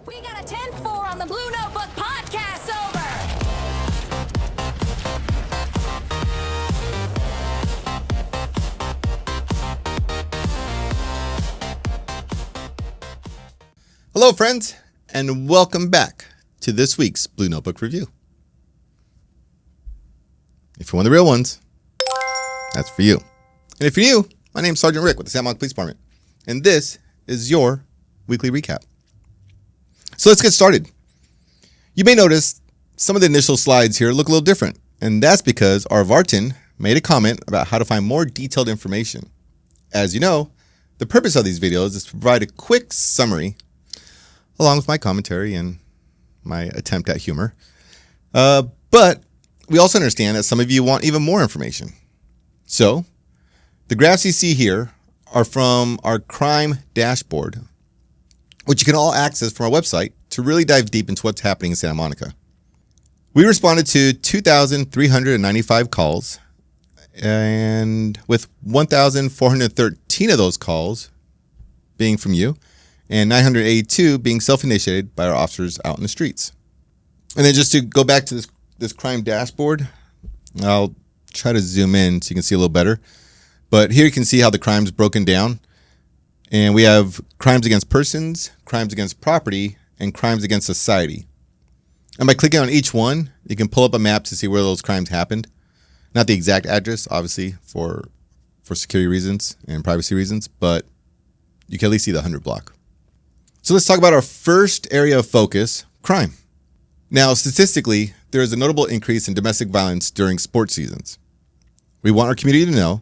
We got a 10-4 on the Blue Notebook podcast over. Hello, friends, and welcome back to this week's Blue Notebook Review. If you're one of the real ones, that's for you. And if you're new, my name's Sergeant Rick with the Santa Monica Police Department, and this is your weekly recap. So let's get started. You may notice some of the initial slides here look a little different, and that's because our Vartan made a comment about how to find more detailed information. As you know, the purpose of these videos is to provide a quick summary along with my commentary and my attempt at humor. But we also understand that some of you want even more information. So the graphs you see here are from our crime dashboard, which you can all access from our website to really dive deep into what's happening in Santa Monica. We responded to 2,395 calls, and with 1,413 of those calls being from you, and 982 being self-initiated by our officers out in the streets. And then just to go back to this crime dashboard, I'll try to zoom in so you can see a little better. But here you can see how the crime's broken down. And we have crimes against persons, crimes against property, and crimes against society. And by clicking on each one, you can pull up a map to see where those crimes happened. Not the exact address, obviously, for security reasons and privacy reasons, but you can at least see the 100 block. So let's talk about our first area of focus, crime. Now, statistically, there is a notable increase in domestic violence during sports seasons. We want our community to know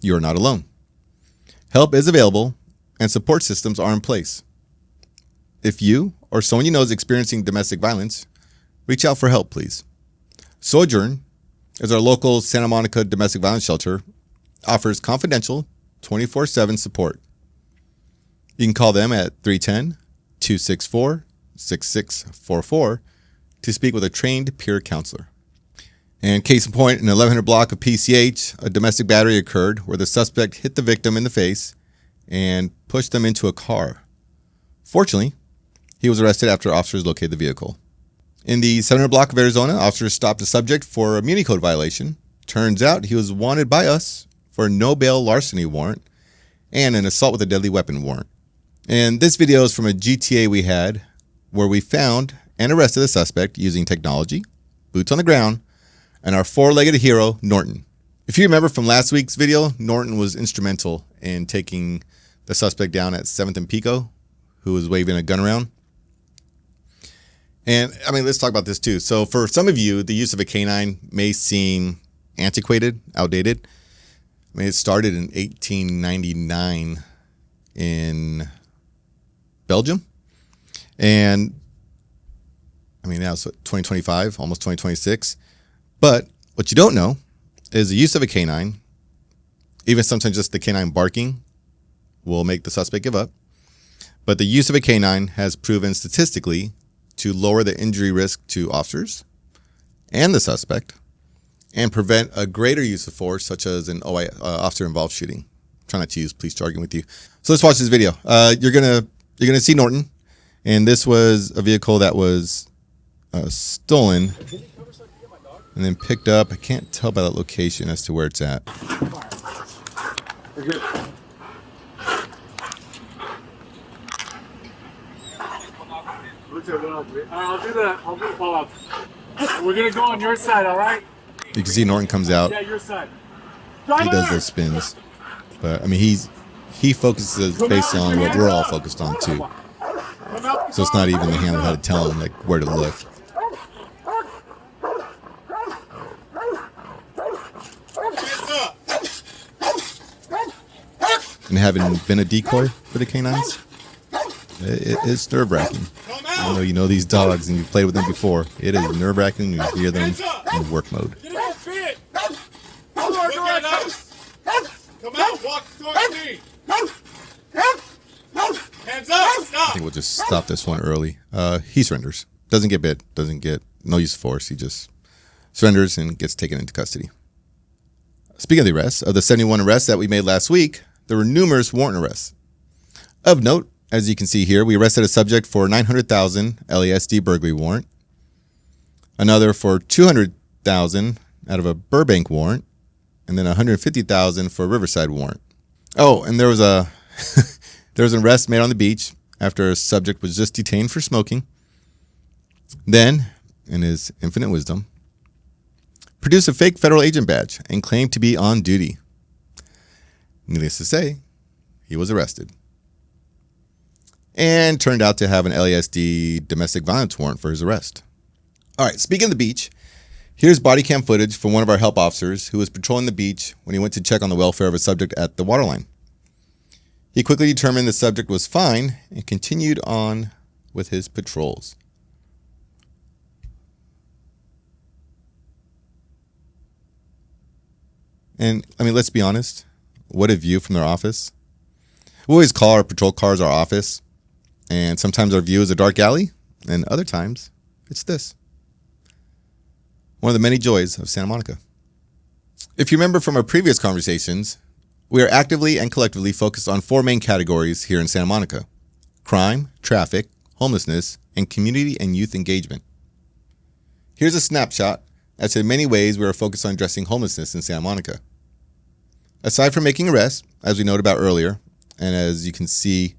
you are not alone. Help is available and support systems are in place. If you or someone you know is experiencing domestic violence, reach out for help, please. Sojourn is our local Santa Monica domestic violence shelter, offers confidential 24/7 support. You can call them at 310-264-6644 to speak with a trained peer counselor. And case in point, in the 1100 block of PCH, a domestic battery occurred where the suspect hit the victim in the face and pushed them into a car. Fortunately, he was arrested after officers located the vehicle. In the 700 block of Arizona, officers stopped the subject for a muni code violation. Turns out he was wanted by us for a no bail larceny warrant and an assault with a deadly weapon warrant. And this video is from a GTA we had where we found and arrested the suspect using technology, boots on the ground, and our four-legged hero, Norton. If you remember from last week's video, Norton was instrumental in taking the suspect down at 7th and Pico, who was waving a gun around. And, let's talk about this too. So for some of you, the use of a canine may seem antiquated, outdated. It started in 1899 in Belgium. And now it's 2025, almost 2026. But what you don't know is the use of a canine, even sometimes just the canine barking, will make the suspect give up. But the use of a canine has proven statistically to lower the injury risk to officers and the suspect and prevent a greater use of force, such as an officer-involved shooting. Try not to use police jargon with you. So let's watch this video. You're gonna see Norton, and this was a vehicle that was stolen and then picked up. I can't tell by that location as to where it's at. We're good. I'll do the follow-up. We're gonna go on your side, all right? You can see Norton comes out. Yeah, your side. He does those spins, but he focuses based on what we're all focused on too. So it's not even the handler how to tell him where to look. And having been a decoy for the canines, it's nerve-wracking. I know you know these dogs and you've played with them before. It is nerve-wracking when you hear them in work mode. Come out, walk towards me. Hands up, stop. I think we'll just stop this one early. He surrenders. Doesn't get bit. Doesn't get no use of force. He just surrenders and gets taken into custody. Speaking of the arrests, of the 71 arrests that we made last week, there were numerous warrant arrests. Of note, as you can see here, we arrested a subject for $900,000 LASD burglary warrant, another for $200,000 out of a Burbank warrant, and then $150,000 for a Riverside warrant. Oh, and there was an arrest made on the beach after a subject was just detained for smoking. Then, in his infinite wisdom, produced a fake federal agent badge and claimed to be on duty. Needless to say, he was arrested and turned out to have an LASD domestic violence warrant for his arrest. All right, speaking of the beach, here's body cam footage from one of our help officers who was patrolling the beach when he went to check on the welfare of a subject at the waterline. He quickly determined the subject was fine and continued on with his patrols. And, I mean, let's be honest. What a view from their office. We always call our patrol cars our office. And sometimes our view is a dark alley. And other times, it's this. One of the many joys of Santa Monica. If you remember from our previous conversations, we are actively and collectively focused on 4 main categories here in Santa Monica: crime, traffic, homelessness, and community and youth engagement. Here's a snapshot as to the many ways we are focused on addressing homelessness in Santa Monica. Aside from making arrests, as we noted about earlier, and as you can see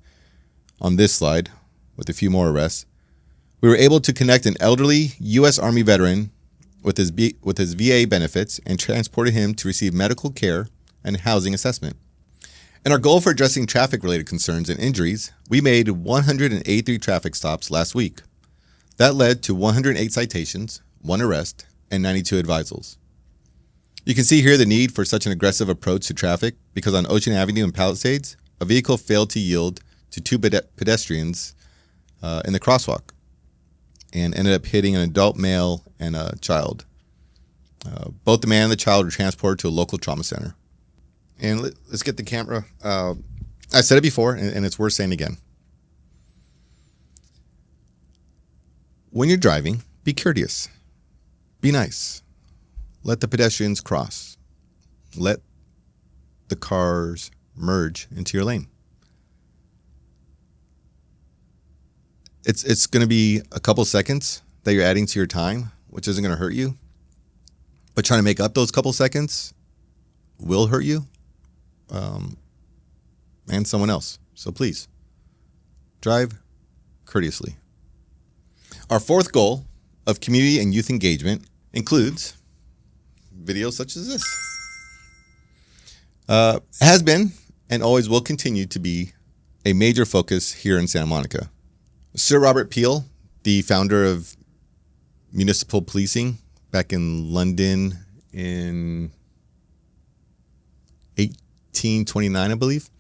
on this slide with a few more arrests, we were able to connect an elderly U.S. Army veteran with his VA benefits and transported him to receive medical care and housing assessment. In our goal for addressing traffic-related concerns and injuries, we made 183 traffic stops last week. That led to 108 citations, 1 arrest, and 92 advisals. You can see here the need for such an aggressive approach to traffic because on Ocean Avenue and Palisades, a vehicle failed to yield to 2 pedestrians in the crosswalk and ended up hitting an adult male and a child. Both the man and the child were transported to a local trauma center. And let's get the camera. I said it before, and it's worth saying again. When you're driving, be courteous. Be nice. Let the pedestrians cross. Let the cars merge into your lane. It's going to be a couple seconds that you're adding to your time, which isn't going to hurt you. But trying to make up those couple seconds will hurt you and someone else. So please, drive courteously. Our 4th goal of community and youth engagement includes videos such as this. Has been and always will continue to be a major focus here in Santa Monica. Sir Robert Peel, the founder of municipal policing back in London in 1829, I believe,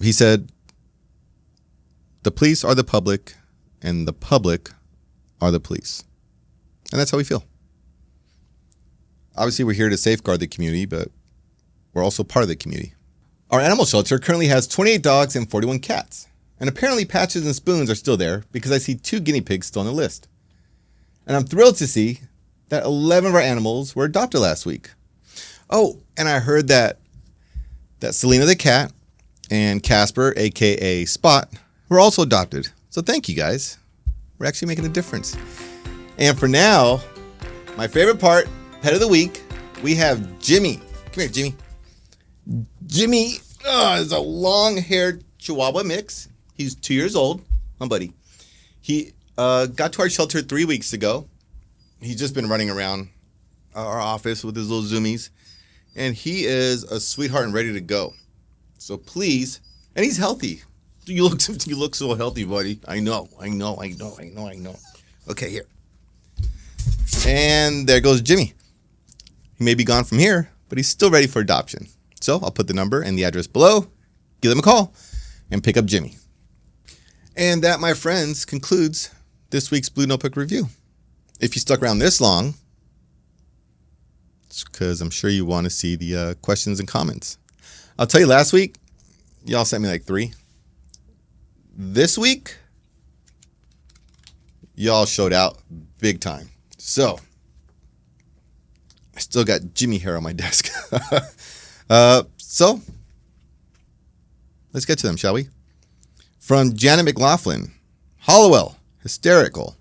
he said, "The police are the public and the public are the police." And that's how we feel. Obviously, we're here to safeguard the community, but we're also part of the community. Our animal shelter currently has 28 dogs and 41 cats. And apparently Patches and Spoons are still there because I see 2 guinea pigs still on the list. And I'm thrilled to see that 11 of our animals were adopted last week. Oh, and I heard that Selena the cat and Casper, aka Spot, were also adopted. So thank you guys. We're actually making a difference. And for now, my favorite part, pet of the week, we have Jimmy. Come here, Jimmy. Jimmy is a long-haired Chihuahua mix. He's 2 years old. My buddy. He got to our shelter 3 weeks ago. He's just been running around our office with his little zoomies. And he is a sweetheart and ready to go. So please, and he's healthy. You look so healthy, buddy. I know. Okay, here. And there goes Jimmy. He may be gone from here, but he's still ready for adoption. So I'll put the number and the address below. Give them a call and pick up Jimmy. And that, my friends, concludes this week's Blue Notebook review. If you stuck around this long, it's because I'm sure you want to see the questions and comments. I'll tell you, last week, y'all sent me like 3. This week, y'all showed out big time. So, I still got Jimmy hair on my desk. So, Let's get to them, shall we? From Janet McLaughlin, Hollowell, hysterical.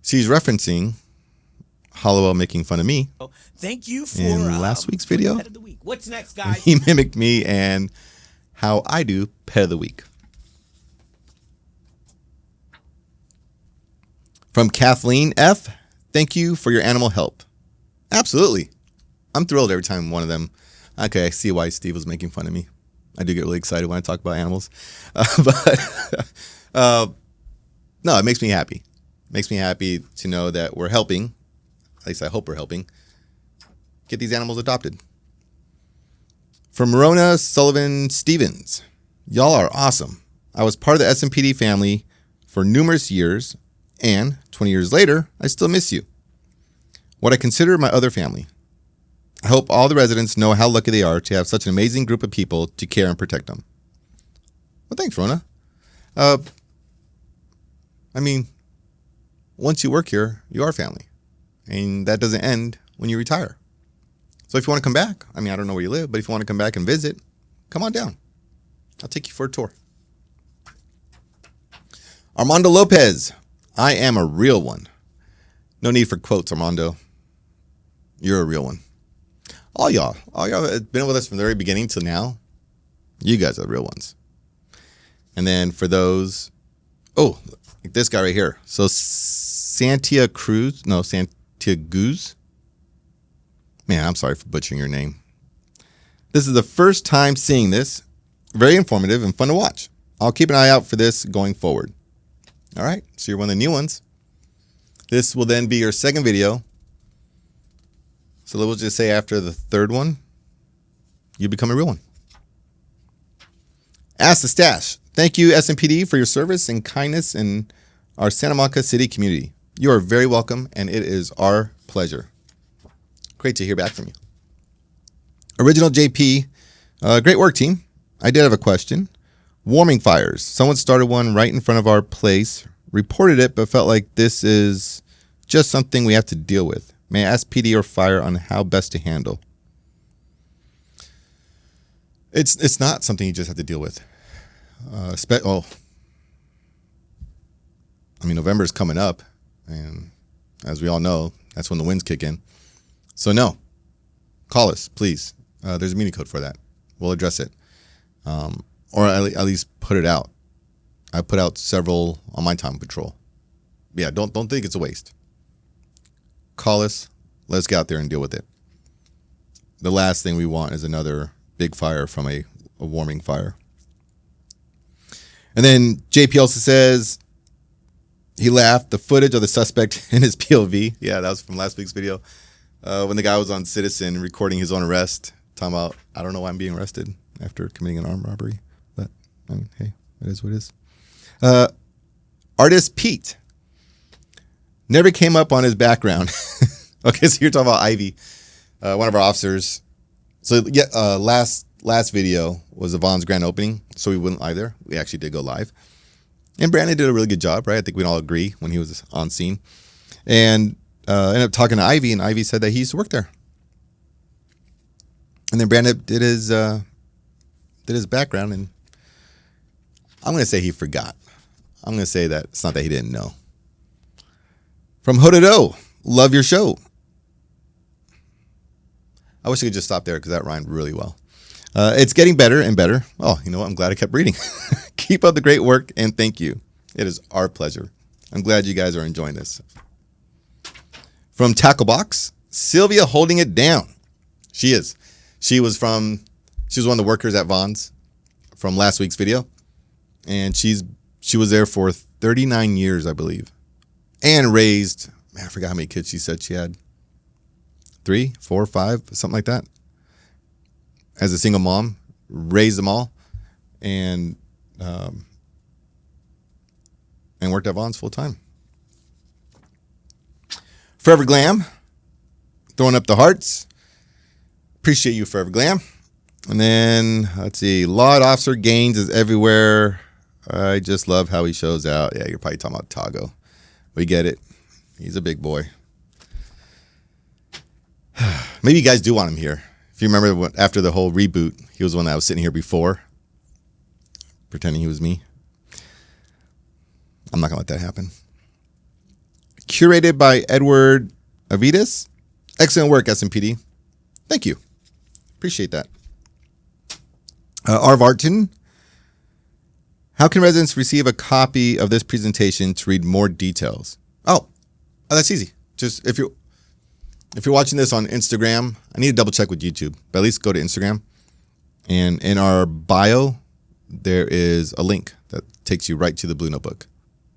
She's referencing Hollowell making fun of me. Thank you for in last week's video. Pet of the week. What's next, guys? He mimicked me and how I do Pet of the Week. From Kathleen F. Thank you for your animal help. Absolutely. I'm thrilled every time one of them. Okay, I see why Steve was making fun of me. I do get really excited when I talk about animals. No, it makes me happy. It makes me happy to know that we're helping, at least I hope we're helping, get these animals adopted. From Rona Sullivan Stevens. Y'all are awesome. I was part of the SMPD family for numerous years, and 20 years later, I still miss you. What I consider my other family. I hope all the residents know how lucky they are to have such an amazing group of people to care and protect them. Well, thanks, Rona. I mean, once you work here, you are family. And that doesn't end when you retire. So if you want to come back, I mean, I don't know where you live, but if you want to come back and visit, come on down. I'll take you for a tour. Armando Lopez. I am a real one. No need for quotes, Armando. You're a real one. All y'all have been with us from the very beginning till now. You guys are the real ones. And then for those, like this guy right here. So Santia Guz. Man, I'm sorry for butchering your name. This is the first time seeing this. Very informative and fun to watch. I'll keep an eye out for this going forward. All right, so you're one of the new ones. This will then be your second video. So we'll just say after the third one, you become a real one. Ask the Stash. Thank you, SMPD, for your service and kindness in our Santa Monica City community. You are very welcome, and it is our pleasure. Great to hear back from you. Original JP, great work, team. I did have a question. Warming fires. Someone started one right in front of our place, reported it, but felt like this is just something we have to deal with. May I ask PD or fire on how best to handle? It's not something you just have to deal with. November is coming up, and as we all know, that's when the winds kick in. So no, call us, please. There's a meeting code for that. We'll address it. Or at least put it out. I put out several on my time patrol. Yeah, don't think it's a waste. Call us. Let's get out there and deal with it. The last thing we want is another big fire from a warming fire. And then JP also says he laughed. The footage of the suspect in his POV. Yeah, that was from last week's video. When the guy was on Citizen recording his own arrest. Talking about, I don't know why I'm being arrested after committing an armed robbery. But, I mean, hey, it is what it is. Artist Pete. Never came up on his background. Okay, so you're talking about Ivy, one of our officers. So, yeah, last video was the Vaughn's grand opening, so we wouldn't live there. We actually did go live. And Brandon did a really good job, right? I think we'd all agree when he was on scene. And ended up talking to Ivy, and Ivy said that he used to work there. And then Brandon did his background, and I'm going to say he forgot. I'm going to say that it's not that he didn't know. From Hododo, love your show. I wish I could just stop there because that rhymed really well. It's getting better and better. Oh, you know what? I'm glad I kept reading. Keep up the great work, and thank you. It is our pleasure. I'm glad you guys are enjoying this. From Tacklebox, Sylvia holding it down. She is. She was one of the workers at Vaughn's from last week's video. And she was there for 39 years, I believe. And raised, man, I forgot how many kids she said she had. 3, 4, 5, something like that. As a single mom, raised them all. And worked at Vaughn's full time. Forever Glam, throwing up the hearts. Appreciate you, Forever Glam. And then, let's see, Law Officer Gaines is everywhere. I just love how he shows out. Yeah, you're probably talking about Tago. We get it. He's a big boy. Maybe you guys do want him here. If you remember after the whole reboot, he was the one that was sitting here before, pretending he was me. I'm not going to let that happen. Curated by Edward Avidas. Excellent work, SMPD. Thank you. Appreciate that. R. Vartan. How can residents receive a copy of this presentation to read more details? Oh, that's easy. Just if you're watching this on Instagram, I need to double check with YouTube, but at least go to Instagram. And in our bio, there is a link that takes you right to the Blue Notebook.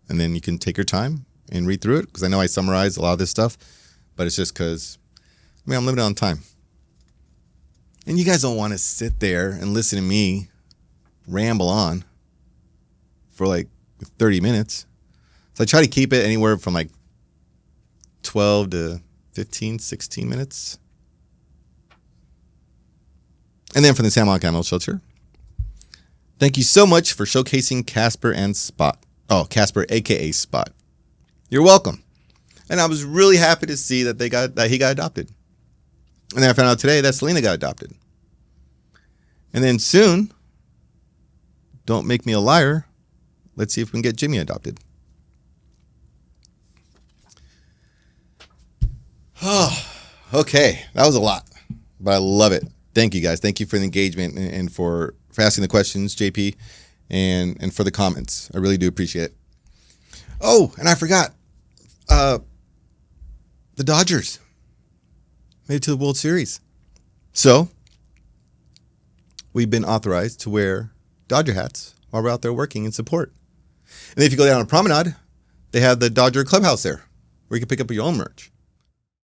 And then you can take your time and read through it, because I know I summarize a lot of this stuff, but it's just because, I'm limited on time. And you guys don't want to sit there and listen to me ramble on for like 30 minutes. So I try to keep it anywhere from like 12 to 15, 16 minutes. And then from the San Juan Animal Shelter, thank you so much for showcasing Casper and Spot. Oh, Casper, aka Spot. You're welcome. And I was really happy to see that he got adopted. And then I found out today that Selena got adopted. And then soon, don't make me a liar, let's see if we can get Jimmy adopted. Oh, okay. That was a lot, but I love it. Thank you, guys. Thank you for the engagement and for asking the questions, JP, and for the comments. I really do appreciate it. Oh, and I forgot. The Dodgers made it to the World Series. So, we've been authorized to wear Dodger hats while we're out there working in support. And then if you go down a promenade, they have the Dodger clubhouse there where you can pick up your own merch.